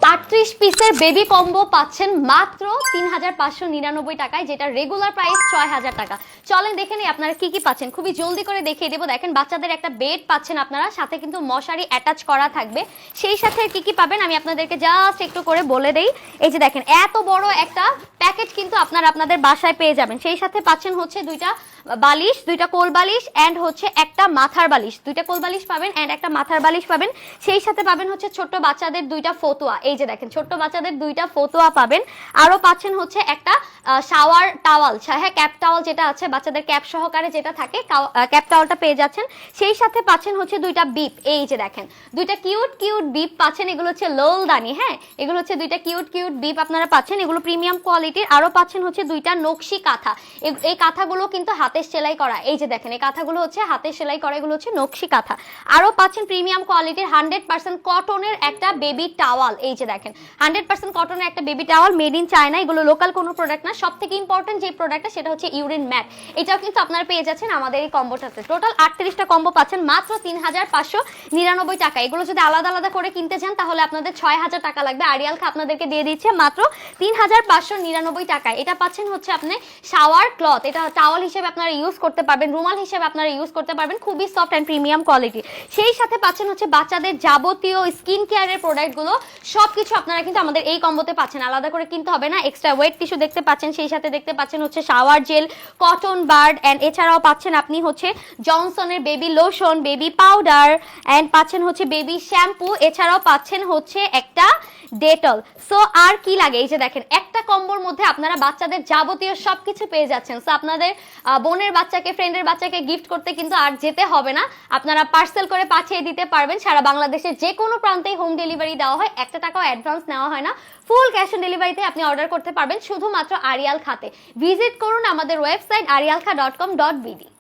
38 পিসের baby combo পাচ্ছেন মাত্র 3599 টাকায়, যেটা রেগুলার প্রাইস 6000 টাকা। চলেন দেখে নিই আপনারা কি কি পাচ্ছেন, খুবই জলদি করে দেখিয়ে দেবো। দেখেন বাচ্চাদের একটা বেড পাচ্ছেন আপনারা, সাথে কিন্তু মশারি অ্যাটাচ করা থাকবে। সেই সাথে কি কি পাবেন আমি আপনাদেরকে জাস্ট একটু করে বলে দেই। এই যে দেখেন এত বড় একটা প্যাকেজ কিন্তু আপনারা আপনাদের বাসায় পেয়ে যাবেন। সেই সাথে পাচ্ছেন হচ্ছে দুইটা বালিশ, দুইটা কোল বালিশ এন্ড হচ্ছে একটা মাথার বালিশ, দুইটা কোল বালিশ পাবেন এন্ড একটা মাথার বালিশ পাবেন। সেই সাথে পাবেন হচ্ছে ছোট্ট বাচ্চাদের দুইটা ফতুয়া, এই যে দেখেন ছোট্ট বাচ্চাদের দুইটা ফতুয়া পাবেন। আরো পাচ্ছেন হচ্ছে একটা শাওয়ার টাওয়াল, হ্যাঁ ক্যাপ টাওয়াল যেটা আছে বাচ্চাদের ক্যাপ সহকারে যেটা থাকে, ক্যাপ টাওয়ালটা পেয়ে যাচ্ছেন। সেই সাথে পাচ্ছেন হচ্ছে দুইটা বিপ, এই যে দেখেন দুইটা কিউট কিউট বিপ পাচ্ছেন, এগুলো হচ্ছে লোলদানি, হ্যাঁ এগুলো হচ্ছে দুইটা কিউট কিউট বিপ আপনারা পাচ্ছেন, এগুলো প্রিমিয়াম কোয়ালিটির। আরো পাচ্ছেন হচ্ছে দুইটা নকশি কাঁথা, এই কাঁথাগুলো কিন্তু হাতের সেলাই করা, এই যে দেখেন এই কাঁথাগুলো হচ্ছে হাতের সেলাই করা, এগুলো হচ্ছে নকশি কাঁথা। আরো পাচ্ছেন প্রিমিয়াম কোয়ালিটির 100% কটনের একটা বেবি টাওয়াল, এই যে দেখেন 100% কটনের একটা baby towel, made in China, এগুলো লোকাল কোনো প্রোডাক্ট না। সব থেকে ইম্পর্টেন্ট যে প্রোডাক্টটা সেটা হচ্ছে ইউরিন ম্যাট, এটাও কিন্তু আপনারা পেয়ে যাচ্ছেন আমাদের এই কম্বোটাতে। টোটাল 38টা কম্বো পাচ্ছেন মাত্র 3599 টাকা। এগুলো যদি আলাদা আলাদা করে কিনতে চান তাহলে আপনাদের 6000 টাকা লাগবে। আরিয়াল খা আপনাদেরকে দিয়ে দিচ্ছে মাত্র 3599 টাকায়। এটা পাচ্ছেন হচ্ছে আপনি শাওয়ার ক্লথ, এটা টাওয়াল হিসেবে আপনারা ইউজ করতে পারবেন, রুমাল হিসেবে আপনারা ইউজ করতে পারবেন, খুবই সফট এন্ড প্রিমিয়াম কোয়ালিটি। সেই সাথে পাচ্ছেন হচ্ছে বাচ্চাদের যাবতীয় স্কিন কেয়ারের প্রোডাক্টগুলো সবকিছু আপনারা কিন্তু আমাদের এই কম্বোতে পাচ্ছেন, আলাদা করে কিনতে হবে না। এক্সট্রা ওয়েট টিস্যু দেখতে পাচ্ছেন, সেই সাথে দেখতে পাচ্ছেন হচ্ছে shower gel, cotton bud and এছাড়াও পাচ্ছেন আপনি হচ্ছে জনসনের baby lotion, baby powder and পাচ্ছেন হচ্ছে বেবি শ্যাম্পু, এছাড়াও পাচ্ছেন হচ্ছে একটা ডেটল। সো আর কি লাগে, এই যে দেখেন একটা কম্বোর মধ্যে আপনারা বাচ্চাদের যাবতীয় সবকিছু পেয়ে যাচ্ছেন। সো আপনাদের বোনের বাচ্চাকে, ফ্রেন্ডের বাচ্চাকে গিফট করতে কিন্তু আর যেতে হবে না, আপনারা পার্সেল করে পাঠিয়ে দিতে পারবেন। সারা বাংলাদেশের যে কোনো প্রান্তেই হোম ডেলিভারি দেওয়া হয়, 1 টাকাও অ্যাডভান্স নেওয়া হয় না, ফুল ক্যাশ অন ডেলিভারিতে আপনি অর্ডার করতে পারবেন শুধুমাত্র আরিয়াল খাতে। ভিজিট করুন আমাদের ওয়েবসাইট arialkha.com.bd।